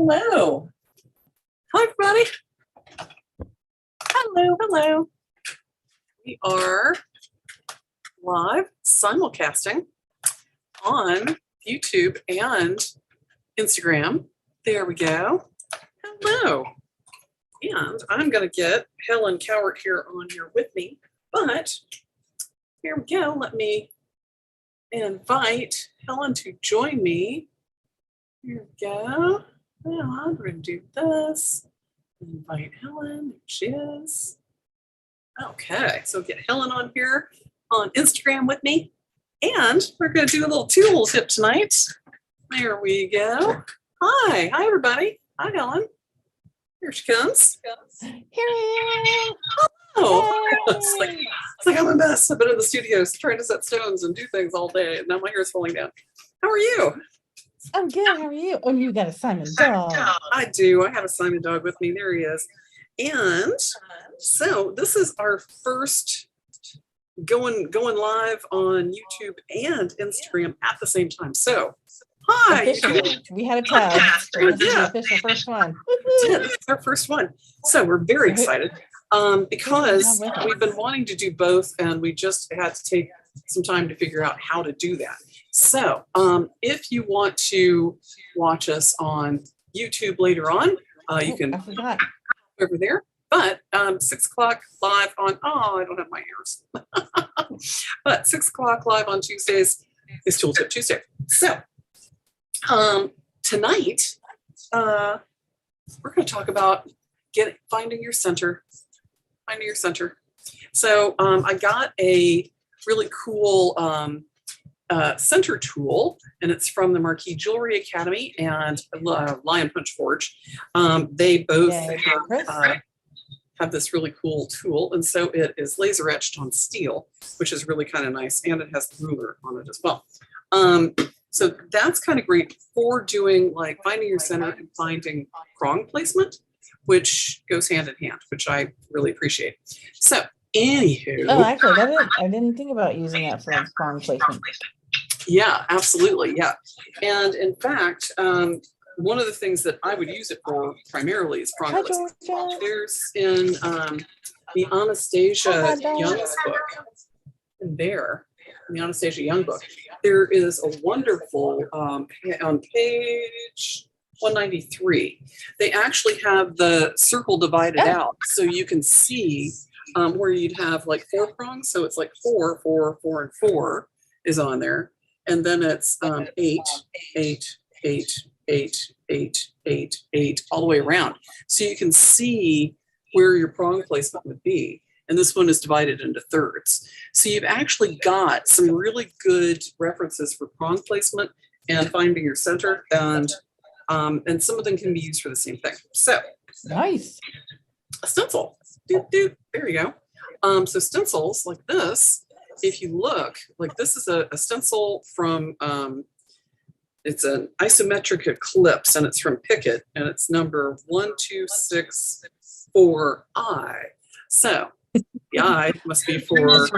Hello. Hi, everybody. Hello. We are live simulcasting on YouTube and Instagram. There we go. Hello. And I'm going to get Helen Cowart here on here with me. But here we go. Let me invite Helen to join me. Here we go. Well, we're going to do this. Invite Helen. There she is. Okay, so get Helen on here on Instagram with me. And we're going to do a little tool tip tonight. There we go. Hi, everybody. Hi, Helen. Here she comes. Here I am. Oh, it's like I'm a mess. I've been in the studios trying to set stones and do things all day, and now my hair is falling down. How are you? I'm good. How are you? Oh, you got a Simon dog. I do. I have a Simon dog with me. There he is. And so this is our first going live on YouTube and Instagram at the same time. So, hi. Officially, we had a test. This is the official first one. It's our first one. So we're very excited because we've been wanting to do both, and we just had to take some time to figure out how to do that. So if you want to watch us on YouTube later on, you can over there. But 6 o'clock live on, I don't have my ears. But 6 o'clock live on Tuesdays is Tool Tip Tuesday. So tonight, we're going to talk about finding your center. Finding your center. So I got a really cool center tool, and it's from the Marquee Jewelry Academy and Lion Punch Forge. They both have this really cool tool, and so it is laser etched on steel, which is really kind of nice, and it has the ruler on it as well. So that's kind of great for doing like finding your center and finding prong placement, which goes hand in hand, which I really appreciate. So anywho. Oh, actually, I didn't think about using that for prong placement. Yeah, absolutely. Yeah. And in fact, one of the things that I would use it for primarily is prong placement. There's in the Anastasia Young's book, there, in the Anastasia Young book, there is a wonderful, on page 193, they actually have the circle divided out so you can see where you'd have like 4 prongs. So it's like 4, 4, 4, and 4 is on there. And then it's 8, 8, 8, 8, 8, 8, 8, all the way around. So you can see where your prong placement would be. And this one is divided into thirds. So you've actually got some really good references for prong placement and finding your center. And some of them can be used for the same thing. So nice. A stencil. There you go. So stencils like this, if you look, like this is a stencil from, it's an isometric eclipse, and it's from Pickett, and it's number 1264I. So the I must be for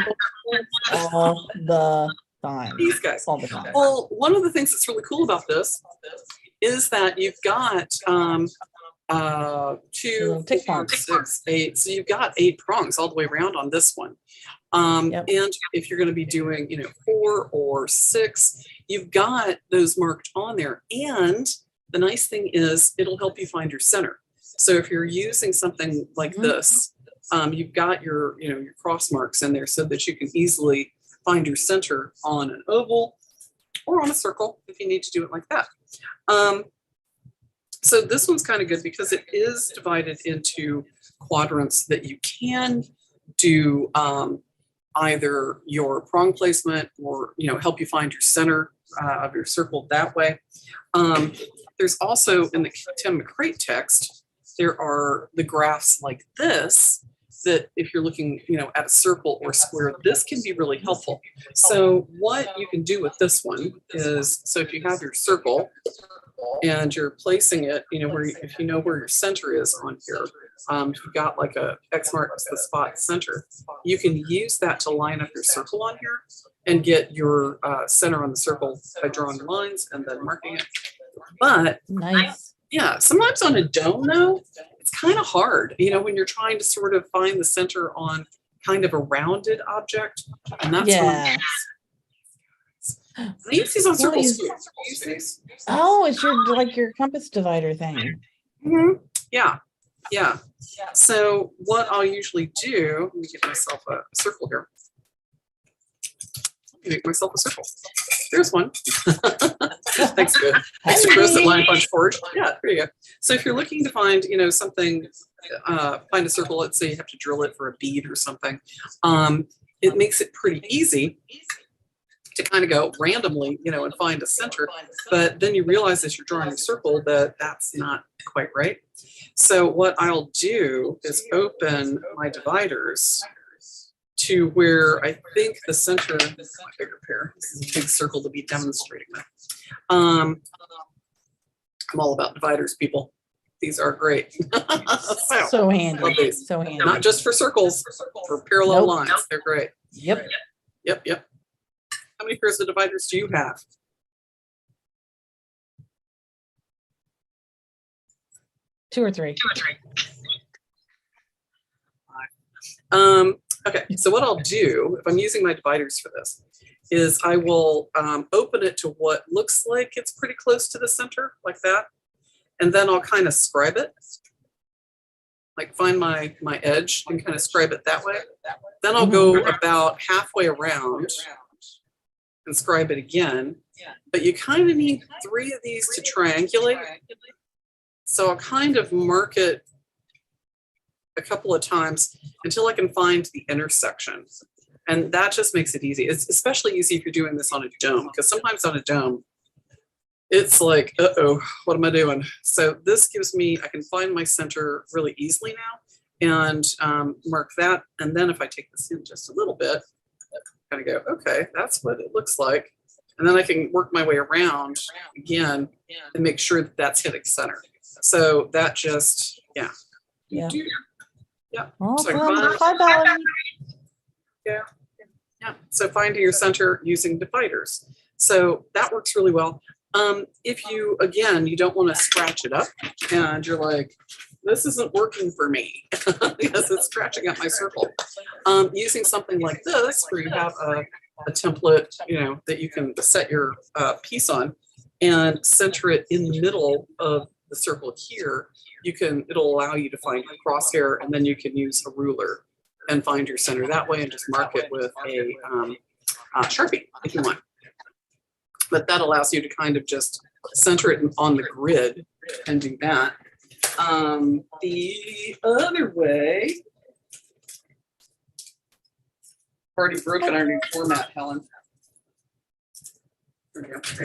all the time. These guys. All the time. Well, one of the things that's really cool about this is that you've got 2, 4, 6, 8. So you've got 8 prongs all the way around on this one. And if you're going to be doing, 4 or 6, you've got those marked on there. And the nice thing is it'll help you find your center. So if you're using something like this, you've got your, your cross marks in there so that you can easily find your center on an oval or on a circle if you need to do it like that. So this one's kind of good because it is divided into quadrants that you can do either your prong placement or, help you find your center of your circle that way. There's also in the Tim McCrate text, there are the graphs like this that if you're looking, at a circle or square, this can be really helpful. So what you can do with this one is, so if you have your circle and you're placing it, if you know where your center is on here, if you've got like a X marks the spot center, you can use that to line up your circle on here and get your center on the circle by drawing lines and then marking it. But nice. Yeah, sometimes on a dome though, it's kind of hard, when you're trying to sort of find the center on kind of a rounded object, and that's Yeah. I use these on What circles is- too. Use these. Oh, it's your compass divider thing. Mhm. Yeah, yeah. So what I'll usually do, let me get myself a circle here. Let me make myself a circle. There's one. Thanks, good. Thanks to Chris at Line Punch Forge. Yeah, there you go. So if you're looking to find, something, find a circle, let's say you have to drill it for a bead or something, it makes it pretty easy to kind of go randomly, and find a center. But then you realize as you're drawing a circle that that's not quite right. So what I'll do is open my dividers to where I think the center, this is my bigger pair. This is a big circle to be demonstrating that. I'm all about dividers, people. These are great. So handy. Love these. So handy. Not just for circles, for parallel lines. They're great. Yep. Yep. How many pairs of dividers do you have? Two or three. Okay, so what I'll do, if I'm using my dividers for this, is I will open it to what looks like it's pretty close to the center, like that. And then I'll kind of scribe it, like find my edge and kind of scribe it that way. Then I'll go about halfway around and scribe it again. But you kind of need 3 of these to triangulate. So I'll kind of mark it a couple of times until I can find the intersection. And that just makes it easy. It's especially easy if you're doing this on a dome, because sometimes on a dome, it's like, uh-oh, what am I doing? So this gives me, I can find my center really easily now and mark that. And then if I take this in just a little bit, kind of go, okay, that's what it looks like. And then I can work my way around again and make sure that that's hitting center. So that just, yeah. Yeah. Yeah. Oh, So $5. Yeah. So finding your center using dividers. So that works really well. If you, again, you don't want to scratch it up and you're like, this isn't working for me because it's scratching up my circle. Using something like this where you have a template, that you can set your piece on and center it in the middle of the circle here, it'll allow you to find a crosshair, and then you can use a ruler and find your center that way and just mark it with a Sharpie if you want. But that allows you to kind of just center it on the grid and do that. The other way, already broken our new format, Helen.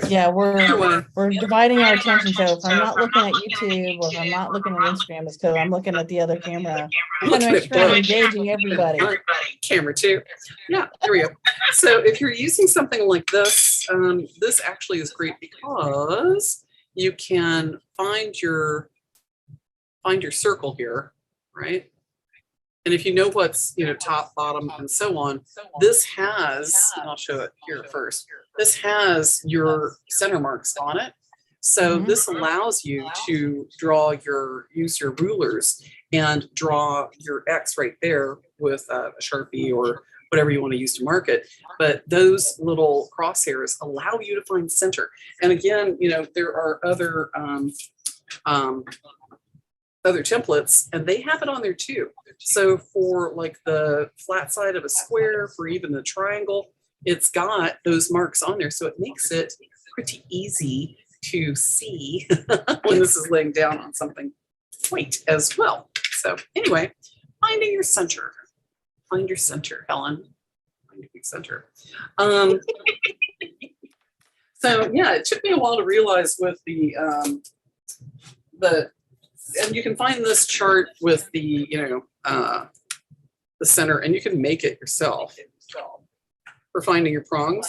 Yeah, we're dividing our attention. So if I'm not looking at YouTube or if I'm not looking at Instagram, it's because I'm looking at the other camera. I'm Looking trying to at make sure I'm both. engaging everybody. Camera too. Yeah, there we go. So if you're using something like this, this actually is great because you can find your circle here, right? And if you know what's, top, bottom, and so on, this has, and I'll show it here first, this has your center marks on it. So this allows you to use your rulers and draw your X right there with a Sharpie or whatever you want to use to mark it. But those little crosshairs allow you to find center. And again, there are other templates and they have it on there too. So for like the flat side of a square, for even the triangle, it's got those marks on there. So it makes it pretty easy to see when this is laying down on something white as well. So anyway, finding your center. Find your center, Helen. Find your center. So yeah, it took me a while to realize with and you can find this chart with the center, and you can make it yourself for finding your prong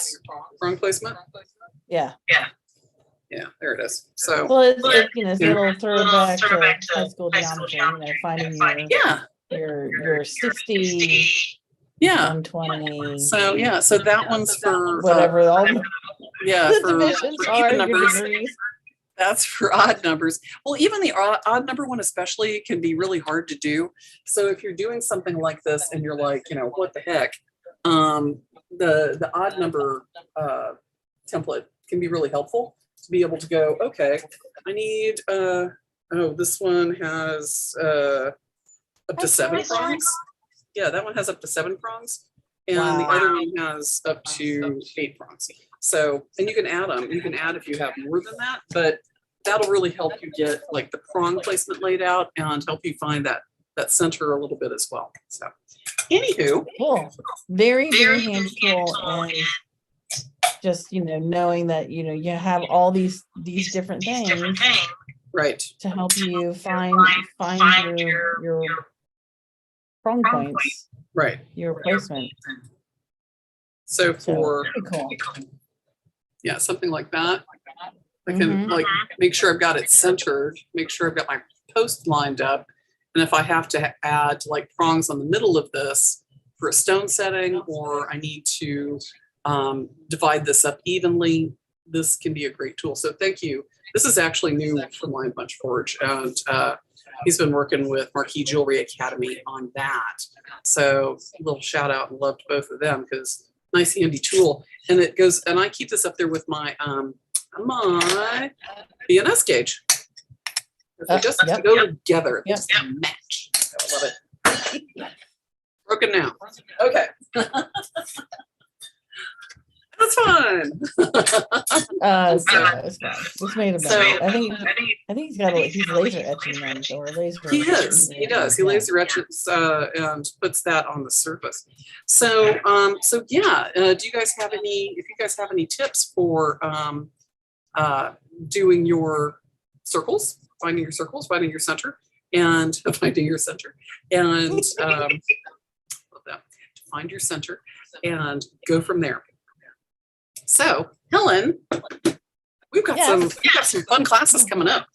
placement. Yeah. Yeah, there it is. So well, it's a little throwback to high school geometry. Finding your 60. Yeah. 120. So that one's for whatever all yeah, the for divisions are, even your numbers. degrees. That's for odd numbers. Well, even the odd number one especially can be really hard to do. So if you're doing something like this and you're like, what the heck, the odd number template can be really helpful to be able to go, okay, I need, this one has up to 7 prongs. Yeah, that one has up to 7 prongs. And the other one has up to 8 prongs. So, and you can add them. You can add if you have more than that, but that'll really help you get like the prong placement laid out and help you find that center a little bit as well. So, anywho, cool, very handy tool, and just knowing that you have all these different things, right, to help you find your prong points, right, your placement. So for cool. Yeah, something like that. I can like make sure I've got it centered, make sure I've got my post lined up. And if I have to add like prongs on the middle of this for a stone setting, or I need to divide this up evenly, this can be a great tool. So thank you. This is actually new from Lion Punch Forge, and he's been working with Marquee Jewelry Academy on that. So a little shout out and love to both of them, because nice handy tool. And it goes, and I keep this up there with my my BNS gauge. They just go together. They just match. I love it. Broken now. Okay. That's fun. It's fine. It's made of metal. I think he's got he's laser etching them, or laser. He is. He does. He laser etches and puts that on the surface. So yeah. Do you guys have any? If you guys have any tips for doing your circles, finding your circles, finding your center, and finding your center, and love that. Find your center and go from there. So, Helen, we've got some fun classes coming up.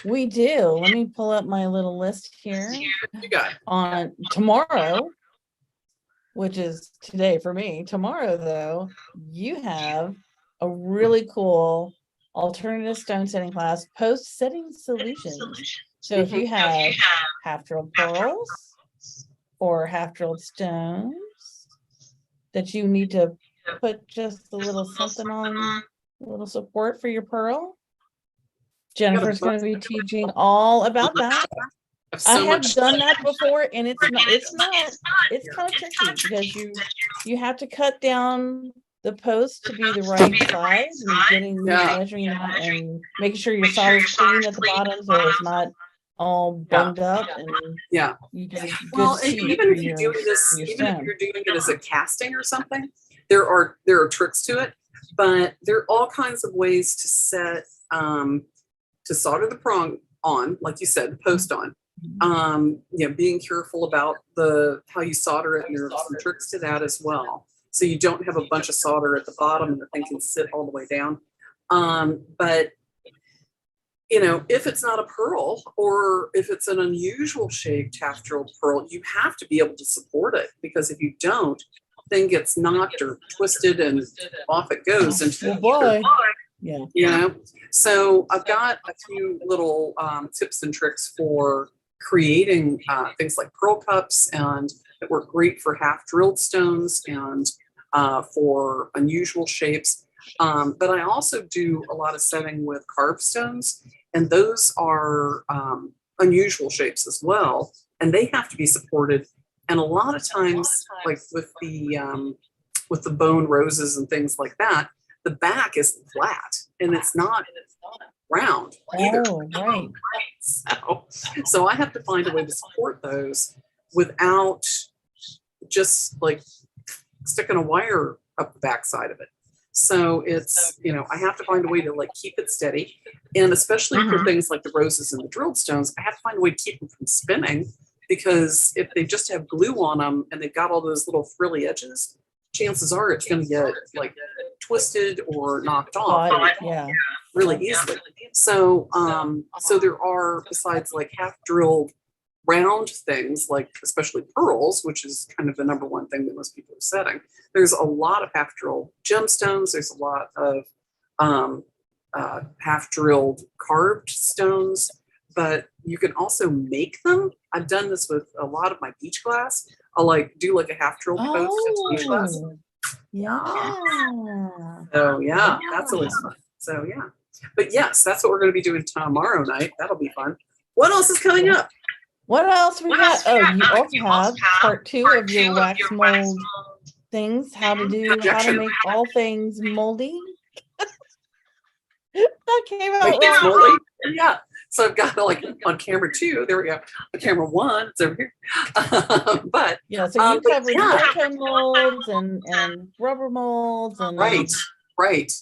We do. Let me pull up my little list here. You got it. On tomorrow, which is today for me. Tomorrow, though, you have a really cool alternative stone setting class, post setting solutions. So if you have half-drilled pearls or half-drilled stones that you need to put just a little something on, a little support for your pearl, Jennifer's going to be teaching all about that. I have done that before, and it's kind of tricky, because you have to cut down the post to be the right size, and measuring that and making sure your solder's clean at the bottom, so it's not all bunged up, and you get even if you're doing this, even if you're doing it as a casting or something, there are tricks to it, but there are all kinds of ways to set to solder the prong on, like you said, the post on. Being careful about how you solder it, and there are some tricks to that as well. So you don't have a bunch of solder at the bottom and the thing can sit all the way down. But if it's not a pearl, or if it's an unusual shaped half-drilled pearl, you have to be able to support it, because if you don't, the thing gets knocked or twisted and off it goes. So I've got a few little tips and tricks for creating things like pearl cups, and that work great for half-drilled stones and for unusual shapes. But I also do a lot of setting with carved stones, and those are unusual shapes as well, and they have to be supported. And a lot of times, like with the bone roses and things like that, the back is flat and it's not round either. Oh, right. So I have to find a way to support those without just like sticking a wire up the backside of it. So it's, I have to find a way to like keep it steady. And especially for things like the roses and the drilled stones, I have to find a way to keep them from spinning, because if they just have glue on them and they've got all those little frilly edges, chances are it's going to get like twisted or knocked off really easily. So, so there are, besides like half drilled round things, like especially pearls, which is kind of the number one thing that most people are setting, there's a lot of half drilled gemstones. There's a lot of half drilled carved stones, but you can also make them. I've done this with a lot of my beach glass. I'll do a half drilled post into beach glass. Yeah. So yeah, that's always fun. So yeah, but yes, that's what we're going to be doing tomorrow night. That'll be fun. What else is coming up? What else we got? Oh, you also have part 2 of your wax mold things. How to make all things moldy. That came out wrong. Yeah. So I've got on camera 2. There we go. On camera 1, it's over here. But yeah, so you covered silicone molds and rubber molds and right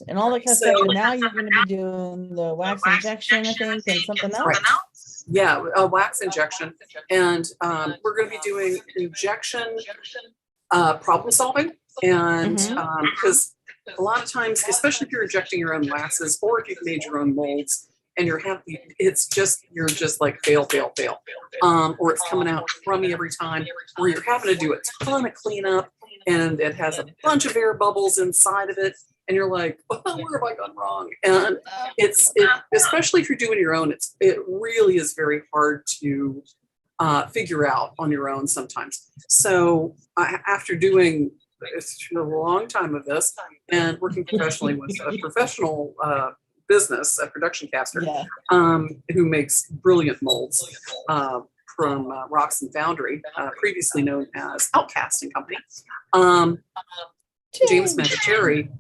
and all that kind of stuff. And now you're going to be doing the wax injection, I think, and something else. Right. Yeah, a wax injection, and we're going to be doing injection problem solving, and because a lot of times, especially if you're injecting your own waxes or if you've made your own molds and you're just like fail, or it's coming out crummy every time, or you're having to do a ton of cleanup and it has a bunch of air bubbles inside of it. And you're like, oh, where have I gone wrong? And especially if you're doing your own, it really is very hard to figure out on your own sometimes. So after doing a long time of this and working professionally with a professional business, a production caster, who makes brilliant molds from Rocks and Foundry, previously known as Outcast and Company. James Mashcherry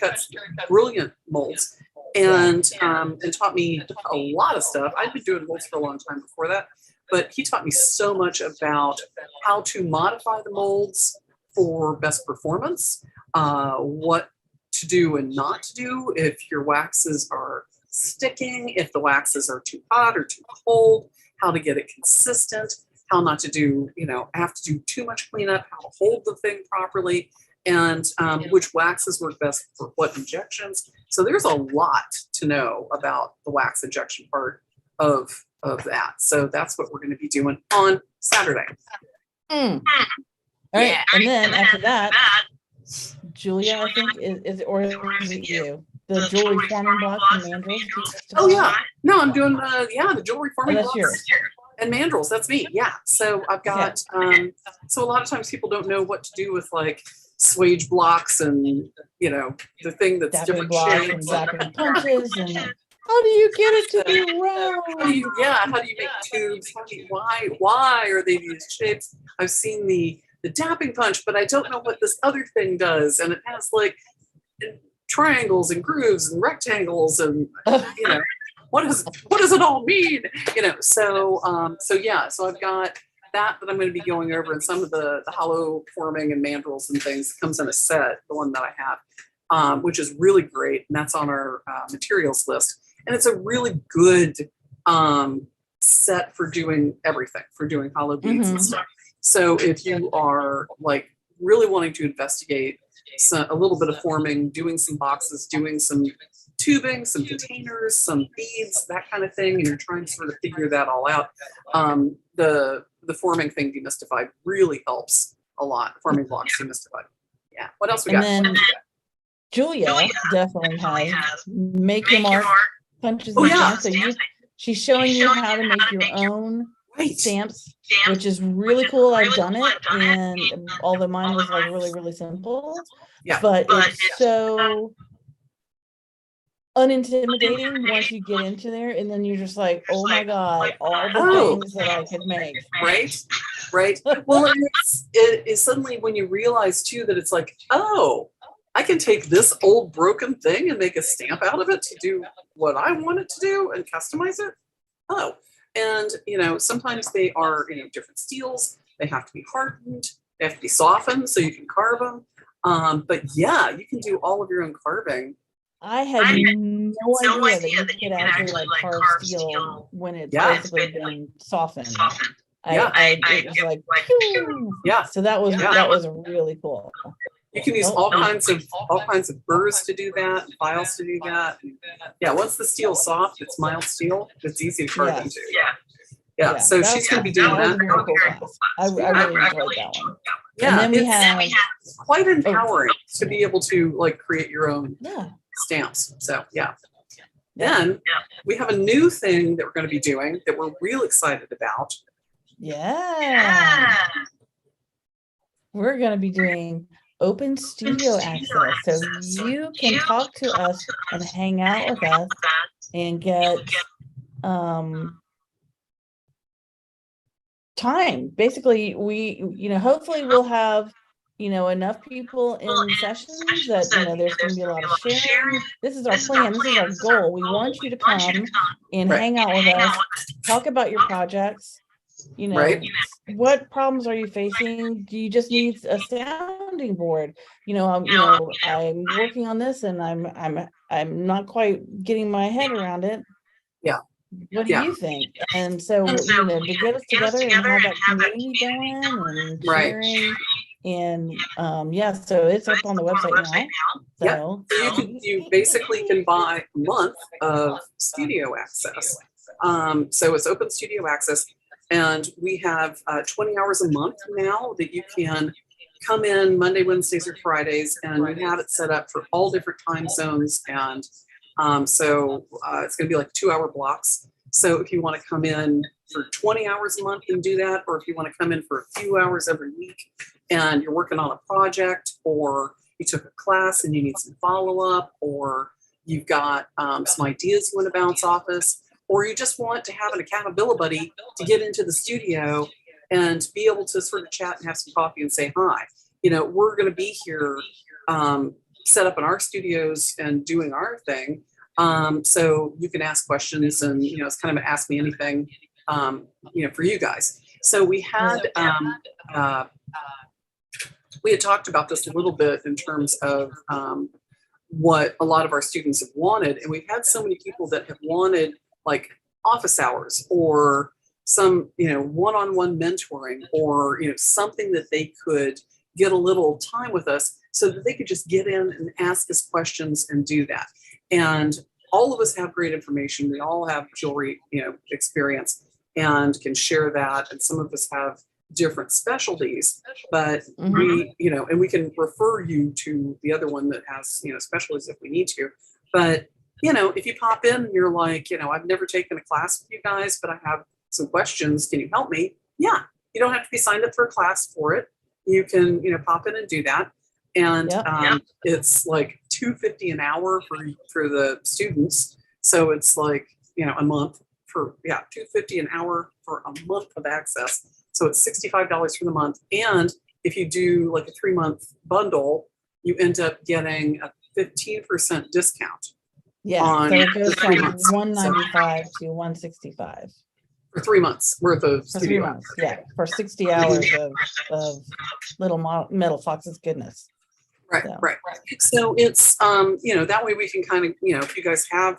cuts brilliant molds and taught me a lot of stuff. I'd been doing molds for a long time before that, but he taught me so much about how to modify the molds for best performance, what to do and not to do if your waxes are sticking, if the waxes are too hot or too cold, how to get it consistent, how not to do, have to do too much cleanup, how to hold the thing properly, and which waxes work best for what injections. So there's a lot to know about the wax injection part of that. So that's what we're going to be doing on Saturday. All right, and then after that, Julia, I think is it you? The jewelry forming blocks and mandrels. Oh yeah, no, I'm doing the jewelry forming blocks. Yours. And mandrels, that's me. Yeah. So I've got so a lot of times people don't know what to do with swage blocks and the thing that's Dapping different blocks shapes and dapping punches and how do you get it to be round? How do you make tubes? Why are they these shapes? I've seen the dapping punch, but I don't know what this other thing does, and it has triangles and grooves and rectangles and what does it all mean? So I've got that I'm going to be going over, and some of the hollow forming and mandrels and things comes in a set, the one that I have, which is really great, and that's on our materials list. And it's a really good set for doing everything, for doing hollow beads and stuff. So if you are really wanting to investigate a little bit of forming, doing some boxes, doing some tubing, some containers, some beads, that kind of thing, and you're trying to sort of figure that all out, the forming thing demystified really helps a lot. Forming blocks demystified. Yeah. What else we got? And then Julia definitely has make your mark punches. So she's showing you how to make your own stamps, which is really cool. I've done it, and although mine was really, really simple, but it's so unintimidating once you get into there, and then you're just like, oh my god, all the things that I could make. Right. Well, it is suddenly when you realize too that it's I can take this old broken thing and make a stamp out of it to do what I want it to do and customize it. And sometimes they are different steels. They have to be hardened. They have to be softened so you can carve them. But yeah, you can do all of your own carving. I had no idea that you could actually carve steel when it's basically been softened. It was like, yeah. So that was really cool. You can use all kinds of burrs to do that, files to do that. Yeah, once the steel's soft, it's mild steel. It's easy to carve into. Yeah. So she's going to be doing that. I really enjoyed that one. Yeah, and then we have quite empowering to be able to create your own stamps. So yeah. Then we have a new thing that we're going to be doing that we're real excited about. Yeah. We're going to be doing open studio access. So you can talk to us and hang out with us and get time. Basically, hopefully we'll have enough people in sessions that there's going to be a lot of sharing. This is our plan. This is our goal. We want you to come and hang out with us, talk about your projects. What problems are you facing? Do you just need a sounding board? I'm working on this and I'm not quite getting my head around it. Yeah. What do you think? And so, to get us together and have that community going and sharing. And so it's up on the website now. So you basically can buy a month of studio access. So it's open studio access, and we have 20 hours a month now that you can come in Monday, Wednesdays, or Fridays, and we have it set up for all different time zones. And so it's going to be like 2-hour blocks. So if you want to come in for 20 hours a month and do that, or if you want to come in for a few hours every week and you're working on a project, or you took a class and you need some follow-up, or you've got some ideas you want to bounce off us, or you just want to have an accountability buddy to get into the studio and be able to sort of chat and have some coffee and say hi. We're going to be here set up in our studios and doing our thing. So you can ask questions, and it's kind of an ask me anything for you guys. So we had talked about this a little bit in terms of what a lot of our students have wanted, and we've had so many people that have wanted like office hours or some one-on-one mentoring, or something that they could get a little time with us so that they could just get in and ask us questions and do that. And all of us have great information. We all have jewelry, experience and can share that. And some of us have different specialties, but we, and we can refer you to the other one that has, specialties if we need to. But, if you pop in and you're like, I've never taken a class with you guys, but I have some questions. Can you help me? Yeah. You don't have to be signed up for a class for it. You can, pop in and do that. And it's like $2.50 an hour for the students. So it's like, a month for, $2.50 an hour for a month of access. So it's $65 for the month. And if you do like a 3-month bundle, you end up getting a 15% discount. Yeah, so it goes from $195 to $165 for 3 months worth of for 3 months. Yeah, for 60 hours of little metal fox's goodness. Right. So it's that way we can kind of if you guys have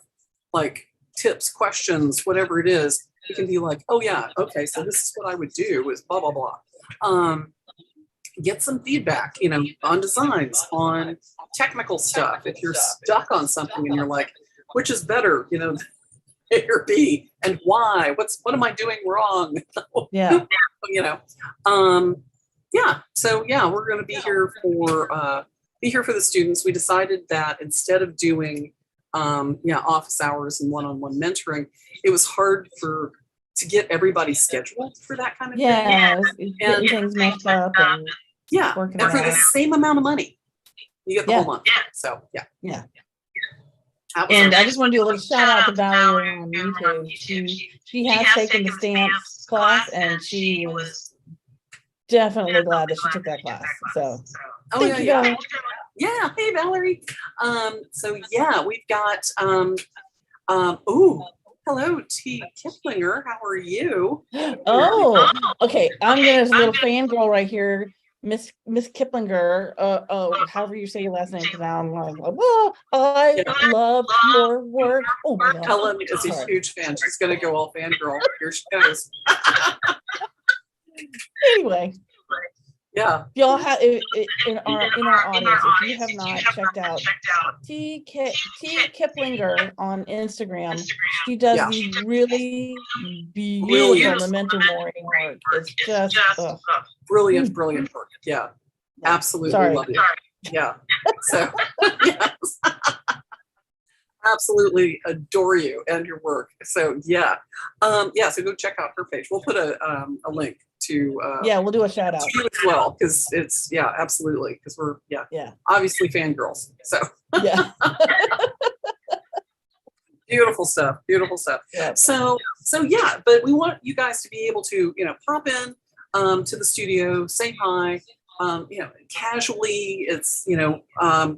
like tips, questions, whatever it is, you can be like, oh yeah, okay, so this is what I would do is blah blah blah. Get some feedback, on designs, on technical stuff. If you're stuck on something and you're like, which is better, A or B, and why? What am I doing wrong? Yeah. So we're going to be here for the students. We decided that instead of doing office hours and one-on-one mentoring, it was hard to get everybody scheduled for that kind of thing. And things messed up and and for the same amount of money, you get the whole month. So yeah. And I just want to do a little shout out to Valerie on YouTube. She has taken the stamps class, and she was definitely glad that she took that class. So thank you, Valerie. Yeah. Hey, Valerie. We've got hello, T. Kiplinger. How are you? Oh, okay. I'm gonna a little fangirl right here. Miss Kiplinger, however you say your last name, because now I'm like, well, I love your work. Oh my God. Helen is a huge fan. She's gonna go all fangirl. Here she goes. Anyway, y'all have in our audience, if you have not checked out T. Kiplinger on Instagram, she does these really beautiful memento mori work. It's just brilliant work. Yeah, absolutely. Love it. Yeah. So yes. absolutely adore you and your work. So yeah, so go check out her page. We'll put a link to Yeah, we'll do a shout out. to you as well, because it's absolutely, because we're Yeah. obviously fangirls. So Yeah. beautiful stuff, beautiful stuff. Yeah. So yeah, but we want you guys to be able to pop in to the studio, say hi. Casually. It's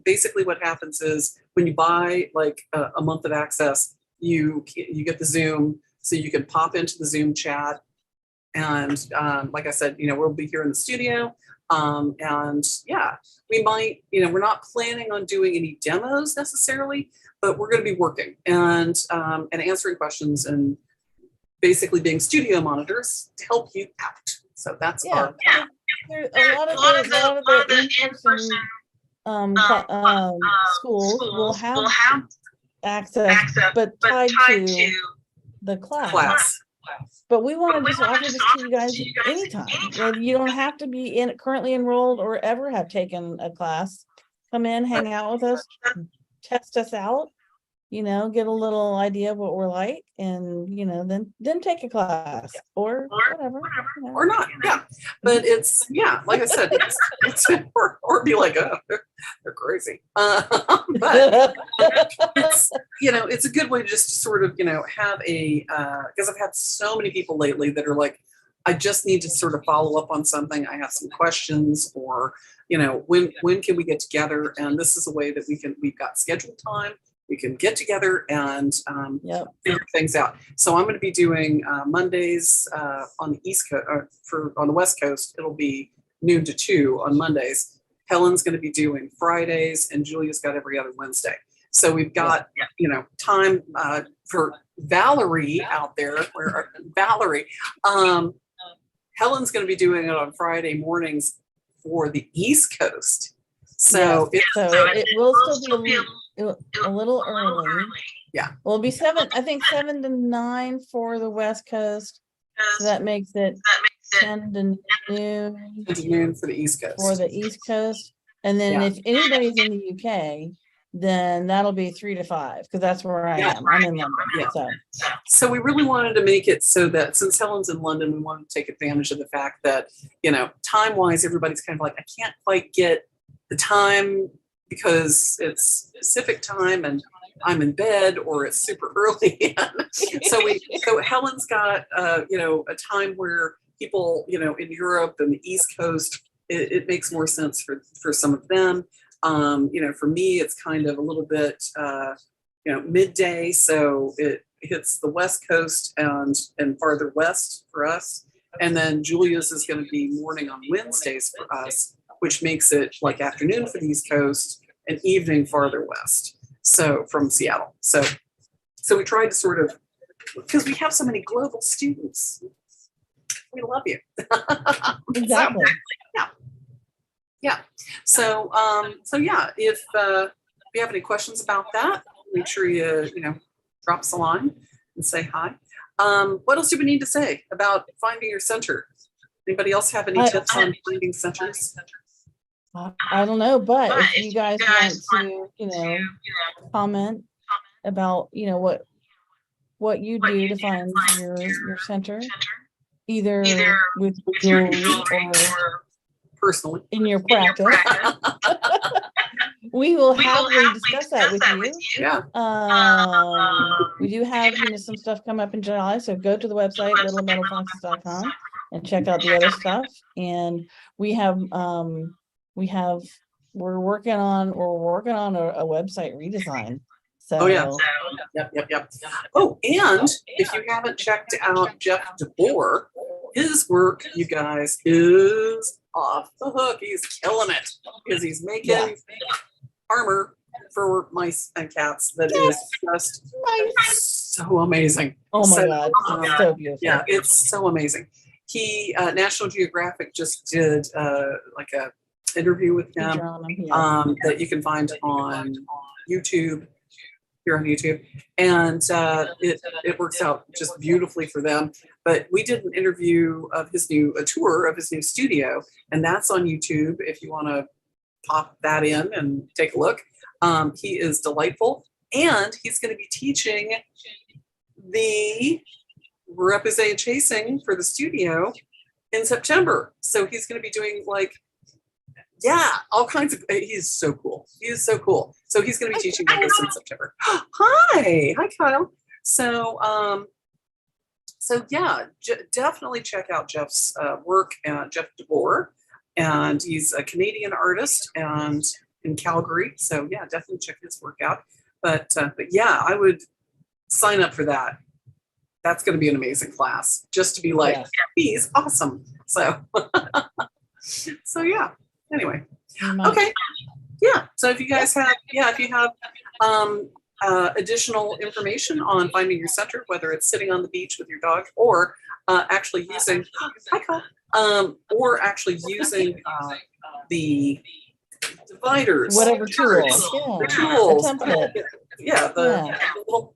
basically what happens is when you buy like a month of access, you get the Zoom, so you can pop into the Zoom chat. And like I said, we'll be here in the studio. And yeah, we might, we're not planning on doing any demos necessarily, but we're going to be working and answering questions and basically being studio monitors to help you out. So that's our plan. A lot of the in-person schools will have access, but tied to the class. But we want to just offer this to you guys anytime. You don't have to be currently enrolled or ever have taken a class. Come in, hang out with us, test us out, get a little idea of what we're like, and then take a class or whatever. Or not, yeah. But it's like I said, it's or be like, oh, they're crazy. But it's a good way just to sort of have a because I've had so many people lately that are like, I just need to sort of follow up on something. I have some questions, or when can we get together? And this is a way that we've got scheduled time. We can get together and figure things out. So I'm going to be doing Mondays on the East Coast, on the West Coast. It'll be noon to 2 on Mondays. Helen's going to be doing Fridays, and Julia's got every other Wednesday. So we've got time for Valerie out there. Where Valerie? Helen's going to be doing it on Friday mornings for the East Coast. So it will still be a little early. Yeah. Well, it'll be 7 to 9 for the West Coast. So that makes it 10 to noon. 10 to noon for the East Coast. For the East Coast. And then if anybody's in the UK, then that'll be 3 to 5, because that's where I am. I'm in London. Yeah. So we really wanted to make it so that since Helen's in London, we wanted to take advantage of the fact that, time-wise, everybody's kind of like, I can't quite get the time because it's Pacific time and I'm in bed, or it's super early. So Helen's got a time where people in Europe and the East Coast, it makes more sense for some of them. For me, it's kind of a little bit midday, so it hits the West Coast and farther west for us. And then Julia's is going to be morning on Wednesdays for us, which makes it like afternoon for the East Coast and evening farther west. So from Seattle. So we tried to sort of, because we have so many global students. We love you. Exactly. Yeah. So if you have any questions about that, make sure you drop us a line and say hi. What else do we need to say about finding your center? Anybody else have any tips on finding centers? I don't know, but if you guys want to, comment about, what you do to find your center, either with Julie or personally in your practice, we will happily discuss that with you. Yeah. We do have, some stuff come up in July, so go to the website, littlemetalfoxes.com, and check out the other stuff. And we're working on a website redesign. So Yep. Oh, and if you haven't checked out Jeff DeBoer, his work, you guys, is off the hook. He's killing it because he's making armor for mice and cats that is just so amazing. Oh my God, it's so beautiful. Yeah, it's so amazing. He National Geographic just did like a interview with him that you can find on YouTube, here on YouTube, and it works out just beautifully for them. But we did an interview of a tour of his new studio, and that's on YouTube if you want to pop that in and take a look. He is delightful, And he's going to be teaching the representative chasing for the studio in September. So he's going to be doing like, yeah, all kinds of, he's so cool. He is so cool. So he's going to be teaching with us in September. Hi, Kyle. So, so yeah, definitely check out Jeff's work, Jeff DeBoer, and he's a Canadian artist and in Calgary. So yeah, definitely check his work out. But yeah, I would sign up for that. That's going to be an amazing class, just to be like, yeah, he's awesome. So, so yeah. Anyway, okay, yeah. So if you guys have, if you have additional information on finding your center, whether it's sitting on the beach with your dog, or actually using, or actually using the dividers, whatever tools, the tools, the little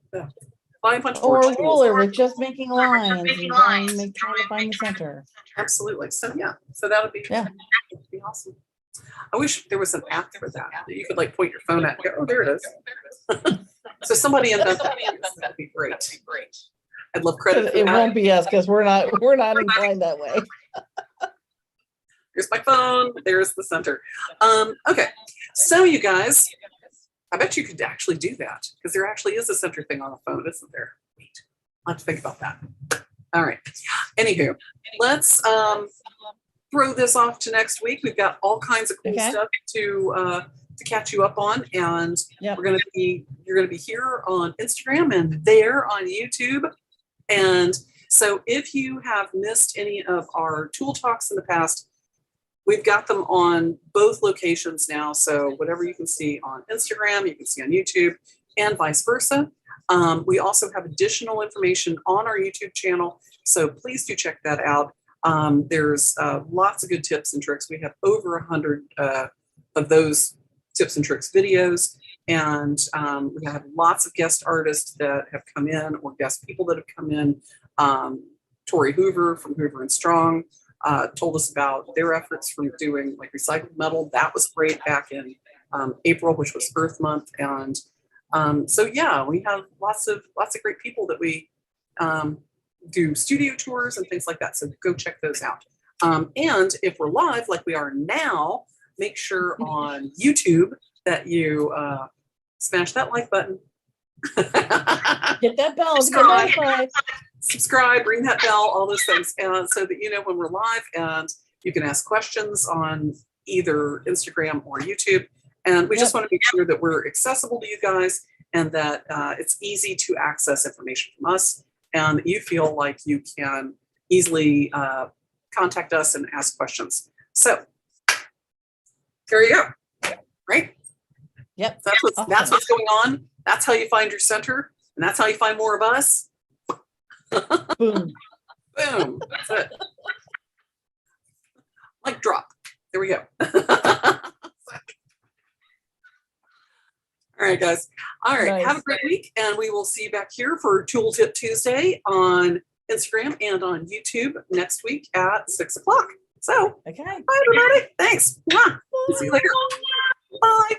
punch or board ruler with just making lines and trying to find the center. Absolutely. So yeah, so that would be awesome. I wish there was an app for that you could like point your phone at and go, oh, there it is. So somebody invent that. That'd be great. I'd love credit for it that. won't be us because we're not inclined that way. Here's my phone. There's the center. Okay. So you guys, I bet you could actually do that because there actually is a center thing on the phone, isn't there? Wait, I'll have to think about that. All right. Anywho, let's throw this off to next week. We've got all kinds of cool stuff to catch you up on, and you're gonna be here on Instagram and there on YouTube. And so if you have missed any of our tool talks in the past, we've got them on both locations now. So whatever you can see on Instagram, you can see on YouTube, and vice versa. We also have additional information on our YouTube channel, so please do check that out. There's lots of good tips and tricks. We have over 100 of those tips and tricks videos, and we have lots of guest artists that have come in, or guest people that have come in. Tori Hoover from Hoover and Strong told us about their efforts from doing like recycled metal. That was great back in April, which was Earth Month. And so yeah, we have lots of great people that we do studio tours and things like that. So go check those out. And if we're live like we are now, make sure on YouTube that you smash that like button. Get that bell. Subscribe, ring that bell, all those things, and so that you know when we're live, and you can ask questions on either Instagram or YouTube. And we just want to make sure that we're accessible to you guys, and that it's easy to access information from us, and that you feel like you can easily contact us and ask questions. So there you go. Right? Yep. That's what's going on. That's how you find your center, and that's how you find more of us. Boom. Boom. That's it. Like drop. There we go. All right, guys. All right. Nice. Have a great week, and we will see you back here for Tool Tip Tuesday on Instagram and on YouTube next week at 6 o'clock. So, okay. bye, everybody. Thanks. See you later. Bye.